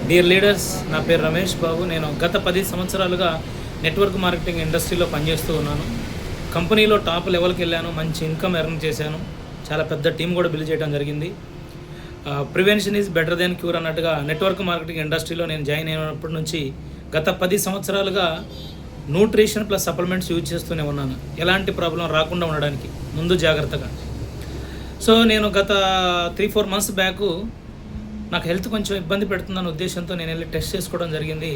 Dear leaders, నా పేరు రమేష్ బాబు. నేను గత 10 సంవత్సరాలుగా నెట్వర్క్ మార్కెటింగ్ ఇండస్ట్రీలో పనిచేస్తూ ఉన్నాను. కంపెనీలో టాప్ లెవెల్కి వెళ్ళాను, మంచి ఇన్కమ్ ఎర్న్ చేశాను, చాలా పెద్ద టీం కూడా బిల్డ్ చేయడం జరిగింది. Prevention is better than cure అన్నట్టుగా నెట్వర్క్ మార్కెటింగ్ ఇండస్ట్రీలో నేను జాయిన్ అయినప్పటి నుంచి గత 10 సంవత్సరాలుగా న్యూట్రిషన్ ప్లస్ సప్లిమెంట్స్ యూజ్ చేస్తూనే ఉన్నాను, ఎలాంటి ప్రాబ్లం రాకుండా ఉండడానికి ముందు జాగ్రత్తగా. సో నేను గత 3-4 మంత్స్ బ్యాక్ నాకు హెల్త్ కొంచెం ఇబ్బంది పెడుతుందన్న ఉద్దేశంతో నేను వెళ్ళి టెస్ట్ చేసుకోవడం జరిగింది.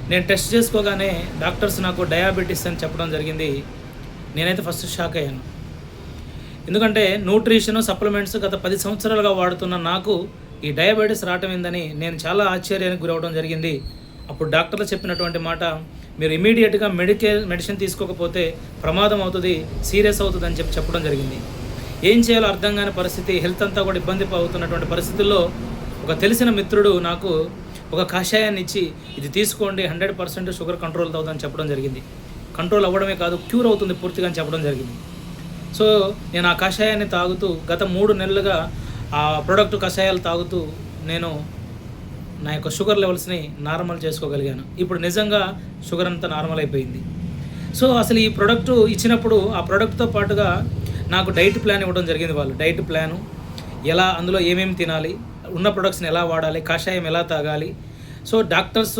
నేను టెస్ట్ చేసుకోగానే డాక్టర్స్ నాకు డయాబెటీస్ అని చెప్పడం జరిగింది. నేనైతే ఫస్ట్ షాక్ అయ్యాను. ఎందుకంటే న్యూట్రిషన్ సప్లిమెంట్స్ గత 10 సంవత్సరాలుగా వాడుతున్న నాకు ఈ డయాబెటీస్ రావటం ఏందని నేను చాలా ఆశ్చర్యానికి గురవడం జరిగింది. అప్పుడు డాక్టర్లు చెప్పినటువంటి మాట, మీరు ఇమీడియట్గా మెడిసిన్ తీసుకోకపోతే ప్రమాదం అవుతుంది, సీరియస్ అవుతుంది అని చెప్పడం జరిగింది. ఏం చేయాలో అర్థం కాని పరిస్థితి, హెల్త్ అంతా కూడా ఇబ్బంది అవుతున్నటువంటి పరిస్థితుల్లో ఒక తెలిసిన మిత్రుడు నాకు ఒక కషాయాన్ని ఇచ్చి, ఇది తీసుకోండి 100% షుగర్ కంట్రోల్ అవుతుందని చెప్పడం జరిగింది. కంట్రోల్ అవ్వడమే కాదు, క్యూర్ అవుతుంది పూర్తిగా అని చెప్పడం జరిగింది. సో నేను ఆ కషాయాన్ని తాగుతూ గత 3 నెలలుగా ఆ ప్రోడక్ట్ కషాయాలు తాగుతూ నేను నా యొక్క షుగర్ లెవెల్స్ని నార్మల్ చేసుకోగలిగాను. ఇప్పుడు నిజంగా షుగర్ అంతా నార్మల్ అయిపోయింది. సో అసలు ఈ ప్రోడక్ట్ ఇచ్చినప్పుడు ఆ ప్రోడక్ట్తో పాటుగా నాకు డైట్ ప్లాన్ ఇవ్వడం జరిగింది. వాళ్ళు డైట్ ప్లాను, ఎలా అందులో ఏమేమి తినాలి, ఉన్న ప్రొడక్ట్స్ని ఎలా వాడాలి, కషాయం ఎలా తాగాలి. సో డాక్టర్స్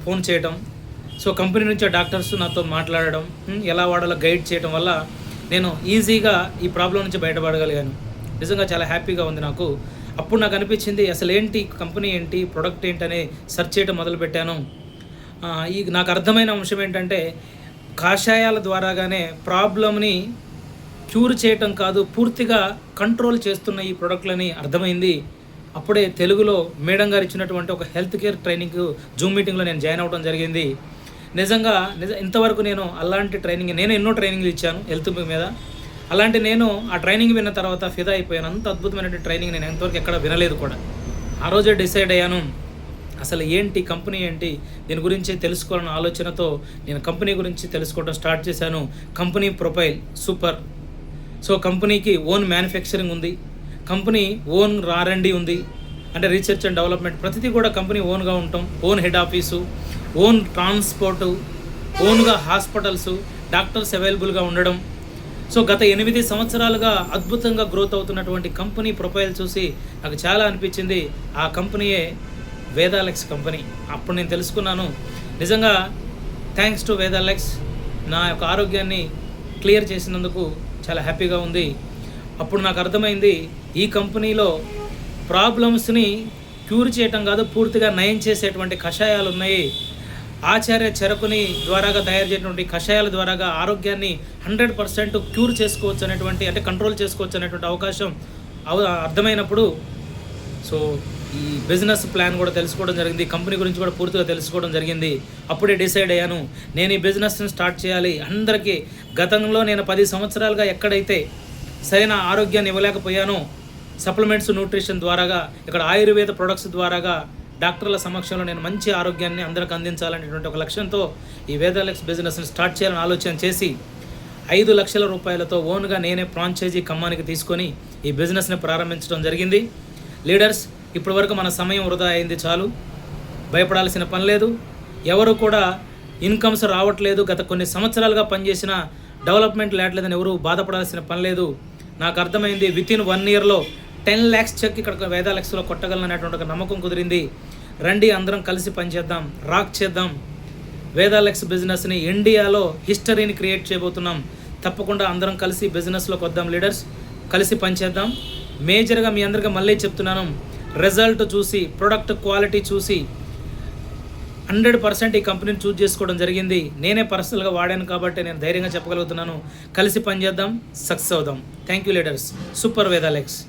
ఫోన్ చేయడం, సో కంపెనీ నుంచి డాక్టర్స్ నాతో మాట్లాడడం, ఎలా వాడాలో గైడ్ చేయడం వల్ల నేను ఈజీగా ఈ ప్రాబ్లం నుంచి బయటపడగలిగాను. నిజంగా చాలా హ్యాపీగా ఉంది నాకు. అప్పుడు నాకు అనిపించింది, అసలు ఏంటి కంపెనీ ఏంటి, ప్రొడక్ట్ ఏంటని సెర్చ్ చేయడం మొదలుపెట్టాను. ఈ నాకు అర్థమైన అంశం ఏంటంటే, కషాయాల ద్వారాగానే ప్రాబ్లమ్ని క్యూర్ చేయటం కాదు, పూర్తిగా కంట్రోల్ చేస్తున్న ఈ ప్రోడక్ట్లని అర్థమైంది. అప్పుడే తెలుగులో మేడం గారు ఇచ్చినటువంటి ఒక హెల్త్ కేర్ ట్రైనింగ్ జూమ్ మీటింగ్లో నేను జాయిన్ అవ్వడం జరిగింది. నిజంగా ఇంతవరకు నేను అలాంటి ట్రైనింగ్, నేను ఎన్నో ట్రైనింగ్లు ఇచ్చాను హెల్త్ మీద. అలాంటి నేను ఆ ట్రైనింగ్ విన్న తర్వాత ఫిదా అయిపోయాను. అంత అద్భుతమైనటువంటి ట్రైనింగ్ నేను ఎంతవరకు ఎక్కడ వినలేదు కూడా. ఆ రోజే డిసైడ్ అయ్యాను, అసలు ఏంటి కంపెనీ ఏంటి, దీని గురించి తెలుసుకోవాలన్న ఆలోచనతో నేను కంపెనీ గురించి తెలుసుకోవడం స్టార్ట్ చేశాను. Company profile super. సో కంపెనీకి ఓన్ మ్యానుఫ్యాక్చరింగ్ ఉంది, కంపెనీ ఓన్ R&D ఉంది, అంటే రీసెర్చ్ అండ్ డెవలప్మెంట్ ప్రతిదీ కూడా కంపెనీ ఓన్గా ఉంటాం. Own head office, own transport, ఓన్గా హాస్పిటల్స్, డాక్టర్స్ అవైలబుల్గా ఉండడం. సో గత 8 సంవత్సరాలుగా అద్భుతంగా గ్రోత్ అవుతున్నటువంటి కంపెనీ ప్రొఫైల్ చూసి నాకు చాలా అనిపించింది. ఆ కంపెనీయే వేదాలెక్స్ కంపెనీ. అప్పుడు నేను తెలుసుకున్నాను, నిజంగా థ్యాంక్స్ టు వేదాలెక్స్, నా యొక్క ఆరోగ్యాన్ని క్లియర్ చేసినందుకు చాలా హ్యాపీగా ఉంది. అప్పుడు నాకు అర్థమైంది, ఈ కంపెనీలో ప్రాబ్లమ్స్ని క్యూర్ చేయటం కాదు, పూర్తిగా నయం చేసేటువంటి కషాయాలు ఉన్నాయి. ఆచార్య చరకుని ద్వారాగా తయారు చేసినటువంటి కషాయాల ద్వారాగా ఆరోగ్యాన్ని 100% క్యూర్ చేసుకోవచ్చు అనేటువంటి, అంటే కంట్రోల్ చేసుకోవచ్చు అనేటువంటి అవకాశం అర్థమైనప్పుడు, సో ఈ బిజినెస్ ప్లాన్ కూడా తెలుసుకోవడం జరిగింది, కంపెనీ గురించి కూడా పూర్తిగా తెలుసుకోవడం జరిగింది. అప్పుడే డిసైడ్ అయ్యాను, నేను ఈ బిజినెస్ని స్టార్ట్ చేయాలి. అందరికీ గతంలో నేను 10 సంవత్సరాలుగా ఎక్కడైతే సరైన ఆరోగ్యాన్ని ఇవ్వలేకపోయానో, సప్లిమెంట్స్ న్యూట్రిషన్ ద్వారాగా, ఇక్కడ ఆయుర్వేద ప్రొడక్ట్స్ ద్వారాగా డాక్టర్ల సమక్షంలో నేను మంచి ఆరోగ్యాన్ని అందరికి అందించాలనేటువంటి ఒక లక్ష్యంతో ఈ వేదాలెక్స్ బిజినెస్ని స్టార్ట్ చేయాలని ఆలోచన చేసి 5 లక్షల రూపాయలతో ఓన్గా నేనే ఫ్రాంచైజీ ఖమ్మానికి తీసుకొని ఈ బిజినెస్ని ప్రారంభించడం జరిగింది. లీడర్స్, ఇప్పటి వరకు మన సమయం వృధా అయింది, చాలు. భయపడాల్సిన పని లేదు. ఎవరు కూడా ఇన్కమ్స్ రావట్లేదు, గత కొన్ని సంవత్సరాలుగా పనిచేసిన డెవలప్మెంట్ లేట్లేదని ఎవరు బాధపడాల్సిన పని లేదు. నాకు అర్థమైంది, వితిన్ 1 ఇయర్లో 10 lakhs చెక్ ఇక్కడ వేదాలెక్స్లో కొట్టగలననేటువంటి ఒక నమ్మకం కుదిరింది. రండి అందరం కలిసి పనిచేద్దాం, రాక్ చేద్దాం. వేదాలెక్స్ బిజినెస్ని ఇండియాలో హిస్టరీని క్రియేట్ చేయబోతున్నాం. తప్పకుండా అందరం కలిసి బిజినెస్లోకి వద్దాం లీడర్స్, కలిసి పనిచేద్దాం. మేజర్గా మీ అందరికీ మళ్ళీ చెప్తున్నాను, రిజల్ట్ చూసి, ప్రొడక్ట్ క్వాలిటీ చూసి 100% ఈ కంపెనీని చూజ్ చేసుకోవడం జరిగింది. నేనే పర్సనల్గా వాడాను కాబట్టి నేను ధైర్యంగా చెప్పగలుగుతున్నాను. కలిసి పనిచేద్దాం, సక్సెస్ అవుదాం. Thank you leaders. సూపర్ వేదాలెక్స్.